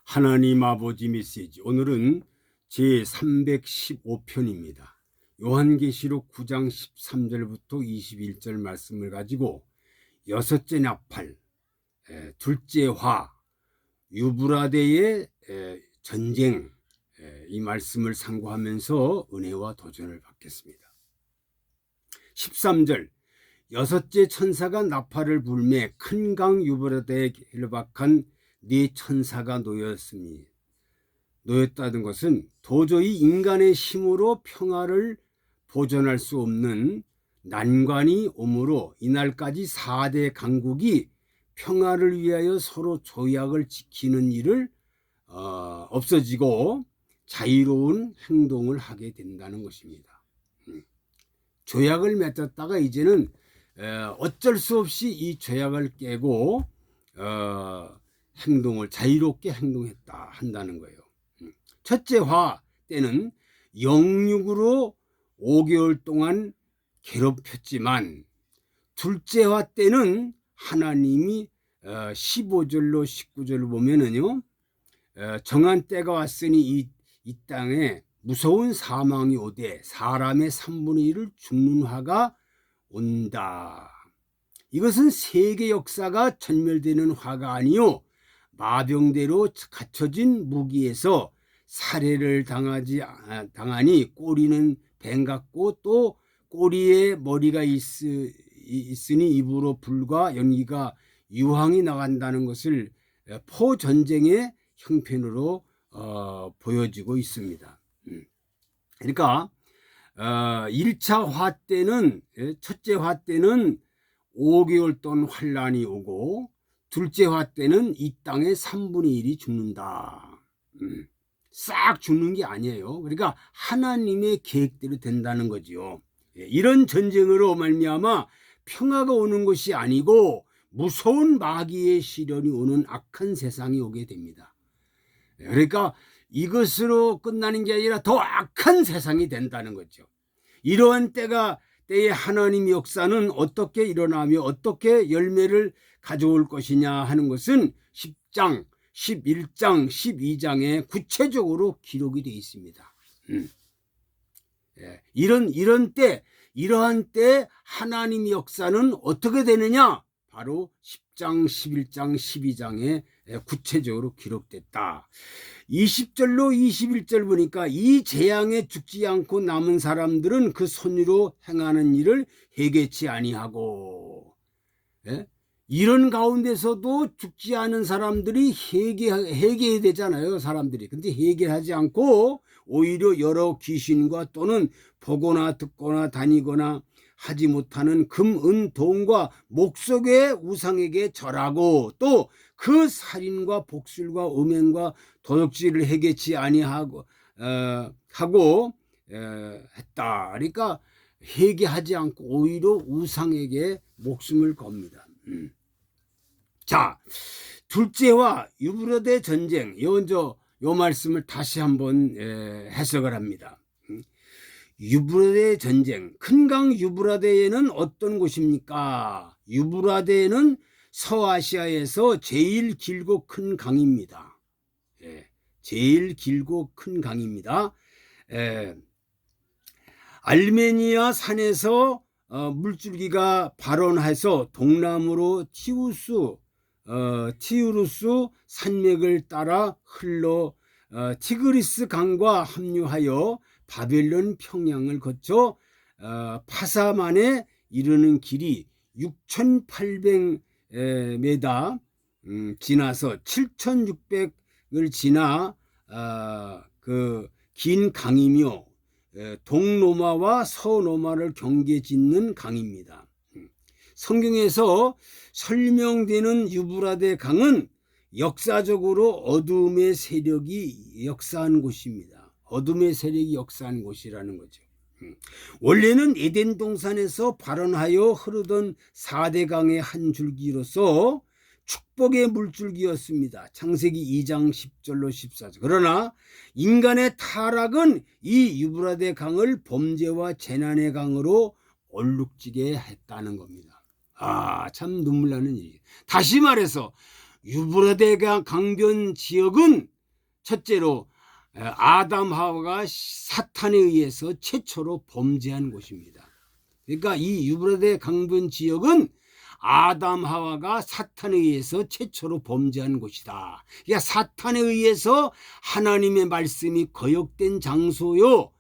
하나님 아버지 메시지, 오늘은 제315편입니다. 요한계시록 9장 13절부터 21절 말씀을 가지고 여섯째 나팔, 둘째 화, 유브라데의 전쟁, 이 말씀을 상고하면서 은혜와 도전을 받겠습니다. 13절, 여섯째 천사가 나팔을 불매 큰 강 유브라데에 결박한 네 천사가 놓였다는 것은 도저히 인간의 힘으로 평화를 보존할 수 없는 난관이 오므로 이날까지 4대 강국이 평화를 위하여 서로 조약을 지키는 일을 없어지고 자유로운 행동을 하게 된다는 것입니다. 조약을 맺었다가 이제는 어쩔 수 없이 이 조약을 깨고 자유롭게 행동했다 한다는 거예요. 첫째 화 때는 영육으로 5개월 동안 괴롭혔지만, 둘째 화 때는 하나님이 15절로 19절을 보면은요, 정한 때가 왔으니 이 땅에 무서운 사망이 오되 사람의 3분의 1을 죽는 화가 온다. 이것은 세계 역사가 전멸되는 화가 아니요, 마병대로 갖춰진 무기에서 살해를 당하니 꼬리는 뱀 같고 또 꼬리에 머리가 있으니 입으로 불과 연기가 유황이 나간다는 것을 포전쟁의 형편으로 보여지고 있습니다. 그러니까 1차 화 때는, 첫째 화 때는 5개월 동안 환란이 오고, 둘째 화 때는 이 땅의 3분의 1이 죽는다. 싹 죽는 게 아니에요. 그러니까 하나님의 계획대로 된다는 거지요. 이런 전쟁으로 말미암아 평화가 오는 것이 아니고 무서운 마귀의 시련이 오는 악한 세상이 오게 됩니다. 그러니까 이것으로 끝나는 게 아니라 더 악한 세상이 된다는 거죠. 이러한 때의 하나님의 역사는 어떻게 일어나며 어떻게 열매를 가져올 것이냐 하는 것은 10장, 11장, 12장에 구체적으로 기록이 되어 있습니다. 이러한 때 하나님의 역사는 어떻게 되느냐? 바로 10장, 11장, 12장에 구체적으로 기록됐다. 20절로 21절 보니까 이 재앙에 죽지 않고 남은 사람들은 그 손으로 행하는 일을 해결치 아니하고, 이런 가운데서도 죽지 않은 사람들이 해결해야 되잖아요, 사람들이. 근데 해결하지 않고 오히려 여러 귀신과 또는 보거나 듣거나 다니거나 하지 못하는 금, 은, 동과 목석의 우상에게 절하고, 또 그 살인과 복술과 음행과 도둑질을 해결치 아니하고 했다. 그러니까 회개하지 않고 오히려 우상에게 목숨을 겁니다. 자, 둘째와 유브라데 전쟁, 요 말씀을 다시 한번 해석을 합니다. 유브라데 전쟁, 큰 강 유브라데에는 어떤 곳입니까? 유브라데는 서아시아에서 제일 길고 큰 강입니다. 제일 길고 큰 강입니다. 알메니아 산에서 물줄기가 발원해서 동남으로 티우루스 산맥을 따라 흘러 티그리스 강과 합류하여 바벨론 평양을 거쳐 파사만에 이르는 길이 6,800m 지나서 7,600을 지나 그 긴 강이며 동로마와 서로마를 경계 짓는 강입니다. 성경에서 설명되는 유브라데 강은 역사적으로 어둠의 세력이 역사한 곳입니다. 어둠의 세력이 역사한 곳이라는 거죠. 원래는 에덴 동산에서 발원하여 흐르던 4대 강의 한 줄기로서 축복의 물줄기였습니다. 창세기 2장 10절로 14절. 그러나 인간의 타락은 이 유브라데 강을 범죄와 재난의 강으로 얼룩지게 했다는 겁니다. 참 눈물 나는 일이에요. 다시 말해서 유브라데 강변 지역은 첫째로 아담 하와가 사탄에 의해서 최초로 범죄한 곳입니다. 그러니까 이 유브라데 강변 지역은 아담 하와가 사탄에 의해서 최초로 범죄한 곳이다. 그러니까 사탄에 의해서 하나님의 말씀이 거역된 장소요.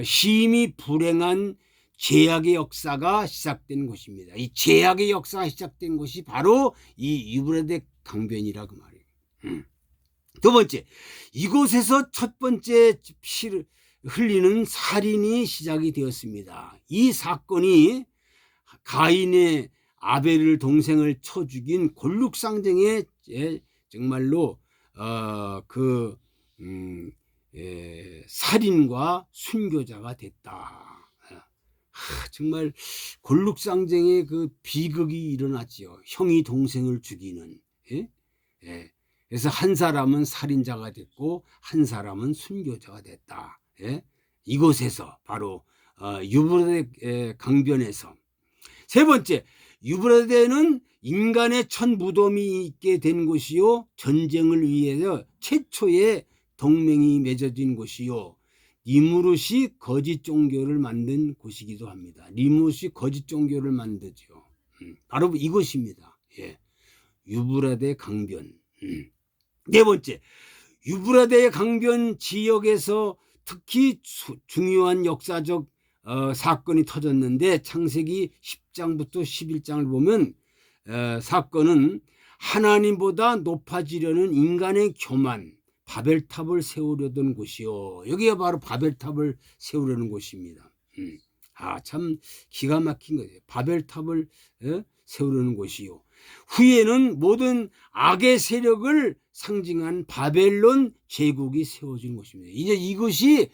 심히 불행한 죄악의 역사가 시작된 곳입니다. 이 죄악의 역사가 시작된 곳이 바로 이 유브라데 강변이라고 말이에요. 두 번째, 이곳에서 첫 번째 피를 흘리는 살인이 시작이 되었습니다. 이 사건이 가인의 아벨을 동생을 쳐 죽인 골육상정의 정말로 살인과 순교자가 됐다. 정말 골육상정의 그 비극이 일어났지요. 형이 동생을 죽이는. 그래서 한 사람은 살인자가 됐고 한 사람은 순교자가 됐다. 이곳에서 바로 유브라데 강변에서. 세 번째, 유브라데는 인간의 첫 무덤이 있게 된 곳이요, 전쟁을 위해서 최초의 동맹이 맺어진 곳이요, 니무롯이 거짓 종교를 만든 곳이기도 합니다. 니무롯이 거짓 종교를 만들죠. 바로 이곳입니다. 유브라데 강변. 네 번째, 유브라데 강변 지역에서 특히 중요한 역사적 사건이 터졌는데, 창세기 10장부터 11장을 보면 사건은 하나님보다 높아지려는 인간의 교만, 바벨탑을 세우려던 곳이요. 여기가 바로 바벨탑을 세우려는 곳입니다. 참 기가 막힌 거예요. 바벨탑을 세우려는 곳이요. 후에는 모든 악의 세력을 상징한 바벨론 제국이 세워진 곳입니다. 이제 이것이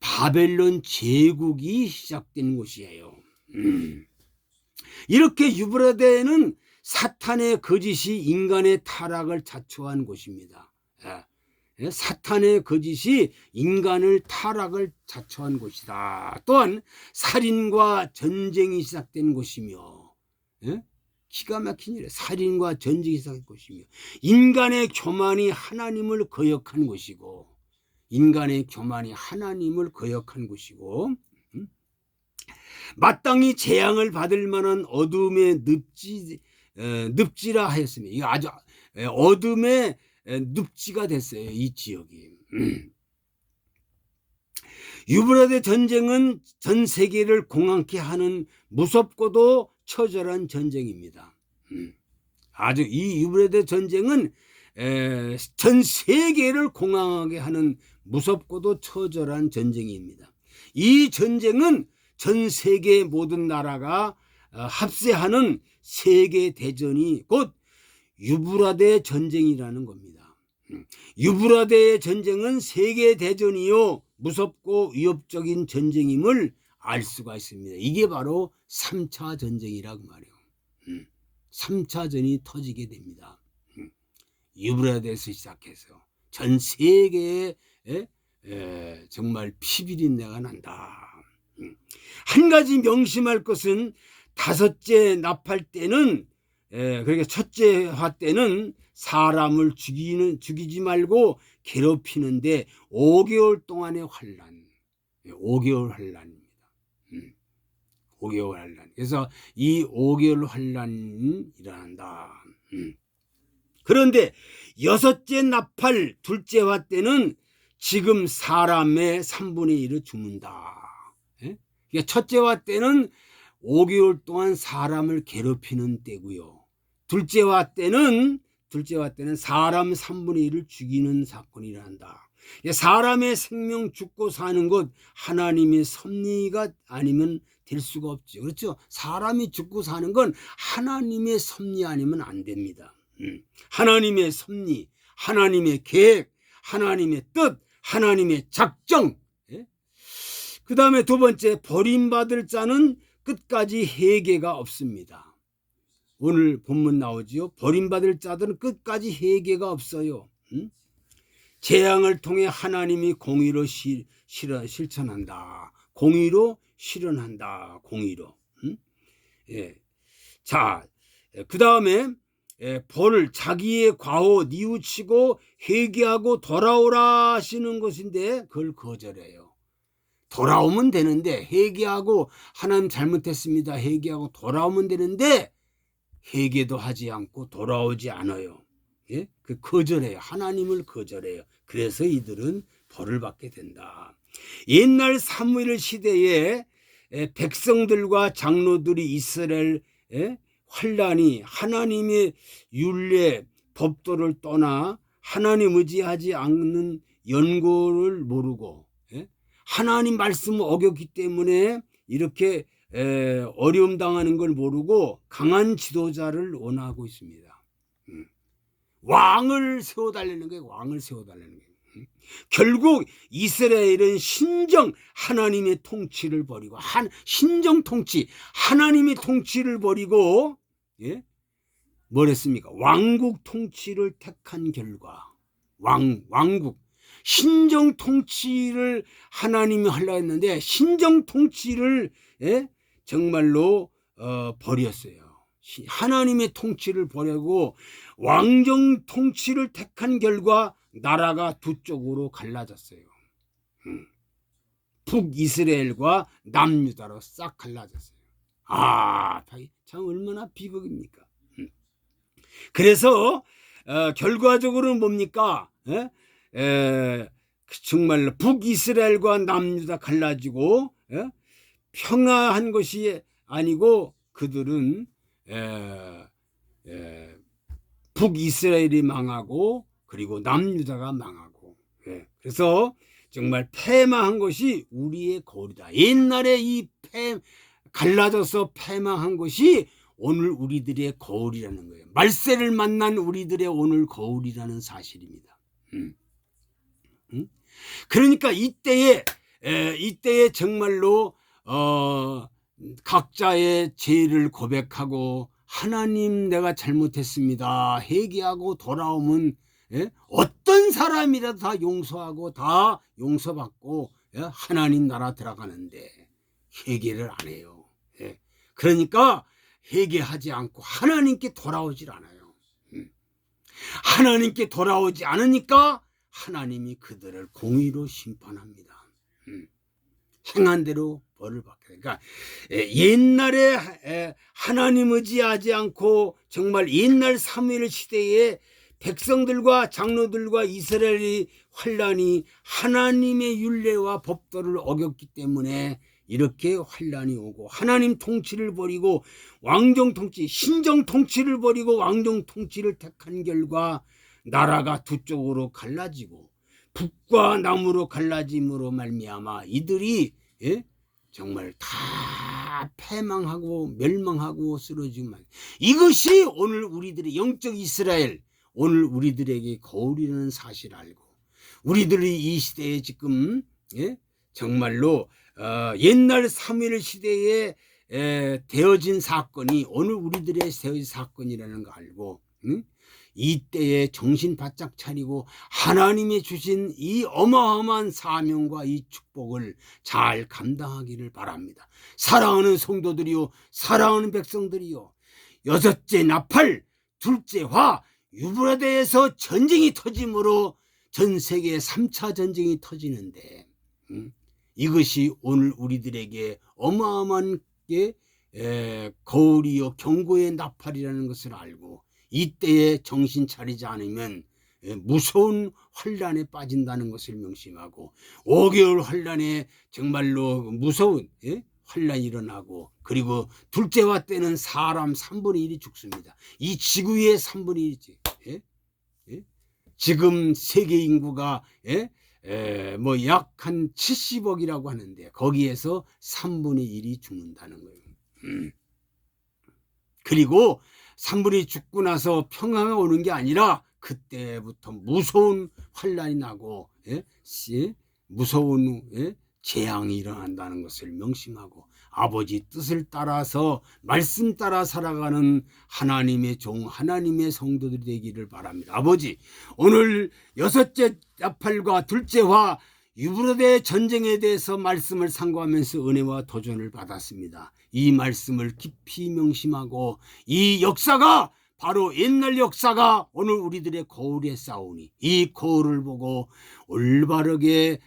바벨론 제국이 시작된 곳이에요. 이렇게 유브라데는 사탄의 거짓이 인간의 타락을 자초한 곳입니다. 사탄의 거짓이 인간을 타락을 자초한 곳이다. 또한 살인과 전쟁이 시작된 곳이며, 기가 막힌 일이에요. 살인과 전쟁이 시작된 곳이며, 인간의 교만이 하나님을 거역한 곳이고, 인간의 교만이 하나님을 거역한 곳이고, 마땅히 재앙을 받을 만한 어둠의 늪지라 하였습니다. 이거 아주 어둠의 늪지가 됐어요, 이 지역이. 유브라데 전쟁은 전 세계를 공황케 하는 무섭고도 처절한 전쟁입니다. 아주 이 유브라데 전쟁은 전 세계를 공황하게 하는 무섭고도 처절한 전쟁입니다. 이 전쟁은 전 세계 모든 나라가 합세하는 세계 대전이 곧 유브라데 전쟁이라는 겁니다. 유브라데의 전쟁은 세계 대전이요, 무섭고 위협적인 전쟁임을 알 수가 있습니다. 이게 바로 3차 전쟁이라고 말해요. 3차전이 터지게 됩니다. 유브라데에서 시작해서 전 세계에 정말 피비린내가 난다. 한 가지 명심할 것은 다섯째 나팔 때는, 그러니까 첫째 화 때는 사람을 죽이지 말고 괴롭히는데 5개월 동안의 환란, 5개월 환란입니다. 5개월 환란. 그래서 이 5개월 환란이 일어난다. 그런데 여섯째 나팔 둘째 화 때는 지금 사람의 3분의 1을 죽는다. 그러니까 첫째 화 때는 5개월 동안 사람을 괴롭히는 때고요. 둘째 화 때는 사람 3분의 1을 죽이는 사건이 일어난다. 사람의 생명 죽고 사는 것 하나님의 섭리가 아니면 될 수가 없죠. 그렇죠? 사람이 죽고 사는 건 하나님의 섭리 아니면 안 됩니다. 하나님의 섭리, 하나님의 계획, 하나님의 뜻, 하나님의 작정. 그 다음에 두 번째, 버림받을 자는 끝까지 회개가 없습니다. 오늘 본문 나오지요. 버림받을 자들은 끝까지 회개가 없어요. 재앙을 통해 하나님이 공의로 실천한다. 공의로 실현한다. 공의로. 자, 그 다음에 벌을 자기의 과오 뉘우치고 회개하고 돌아오라 하시는 것인데 그걸 거절해요. 돌아오면 되는데 회개하고 하나님 잘못했습니다. 회개하고 돌아오면 되는데 회개도 하지 않고 돌아오지 않아요. 예? 그 거절해요. 하나님을 거절해요. 그래서 이들은 벌을 받게 된다. 옛날 사무엘 시대에 백성들과 장로들이 이스라엘 환란이 하나님의 율례 법도를 떠나 하나님 의지하지 않는 연고를 모르고 하나님 말씀을 어겼기 때문에 이렇게 어려움 당하는 걸 모르고 강한 지도자를 원하고 있습니다. 왕을 세워달라는 거예요. 왕을 세워달라는 거예요. 결국 이스라엘은 신정 하나님의 통치를 버리고 신정 통치 하나님의 통치를 버리고 뭘 했습니까? 왕국 통치를 택한 결과 왕국 신정 통치를 하나님이 하려고 했는데 신정 통치를 정말로 버렸어요. 하나님의 통치를 버리고 왕정 통치를 택한 결과 나라가 두 쪽으로 갈라졌어요. 북이스라엘과 남유다로 싹 갈라졌어요. 참 얼마나 비극입니까? 그래서 결과적으로는 뭡니까? 정말로 북이스라엘과 남유다 갈라지고 평화한 것이 아니고 그들은 북이스라엘이 망하고 그리고 남유다가 망하고 그래서 정말 패망한 것이 우리의 거울이다. 옛날에 갈라져서 패망한 것이 오늘 우리들의 거울이라는 거예요. 말세를 만난 우리들의 오늘 거울이라는 사실입니다. 그러니까 이때에 정말로 각자의 죄를 고백하고 하나님 내가 잘못했습니다. 회개하고 돌아오면 어떤 사람이라도 다 용서하고 다 용서받고 하나님 나라 들어가는데 회개를 안 해요. 그러니까 회개하지 않고 하나님께 돌아오질 않아요. 하나님께 돌아오지 않으니까 하나님이 그들을 공의로 심판합니다. 행한 대로 벌을 받게. 그러니까 옛날에 하나님 의지하지 않고 정말 옛날 사무엘 시대에 백성들과 장로들과 이스라엘의 환란이 하나님의 율례와 법도를 어겼기 때문에 이렇게 환란이 오고 하나님 통치를 버리고 왕정 통치, 신정 통치를 버리고 왕정 통치를 택한 결과 나라가 두 쪽으로 갈라지고 북과 남으로 갈라짐으로 말미암아 이들이 정말 다 패망하고 멸망하고 쓰러지만 이것이 오늘 우리들의 영적 이스라엘 오늘 우리들에게 거울이라는 사실을 알고 우리들이 이 시대에 지금 정말로 옛날 사무엘 시대에 되어진 사건이 오늘 우리들의 되어진 사건이라는 거 알고 이때에 정신 바짝 차리고 하나님이 주신 이 어마어마한 사명과 이 축복을 잘 감당하기를 바랍니다. 사랑하는 성도들이요 사랑하는 백성들이요 여섯째 나팔 둘째 화 유브라데에서 전쟁이 터짐으로 전 세계 3차 전쟁이 터지는데 이것이 오늘 우리들에게 어마어마한 거울이요 경고의 나팔이라는 것을 알고 이때에 정신 차리지 않으면 무서운 환란에 빠진다는 것을 명심하고 5개월 환란에 정말로 무서운 환란이 일어나고 그리고 둘째와 때는 사람 3분의 1이 죽습니다. 이 지구의 3분의 1이지. 지금 세계 인구가 뭐 약 한 70억이라고 하는데 거기에서 3분의 1이 죽는다는 거예요. 그리고 3분의 1 죽고 나서 평화가 오는 게 아니라 그때부터 무서운 환란이 나고 무서운 재앙이 일어난다는 것을 명심하고 아버지 뜻을 따라서 말씀 따라 살아가는 하나님의 종 하나님의 성도들이 되기를 바랍니다. 아버지 오늘 여섯째 나팔과 둘째 화 유브라데 전쟁에 대해서 말씀을 상고하면서 은혜와 도전을 받았습니다. 이 말씀을 깊이 명심하고 이 역사가 바로 옛날 역사가 오늘 우리들의 거울에 싸우니 이 거울을 보고 올바르게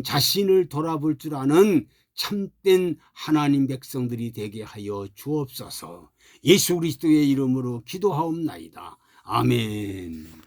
자신을 돌아볼 줄 아는 참된 하나님 백성들이 되게 하여 주옵소서. 예수 그리스도의 이름으로 기도하옵나이다. 아멘.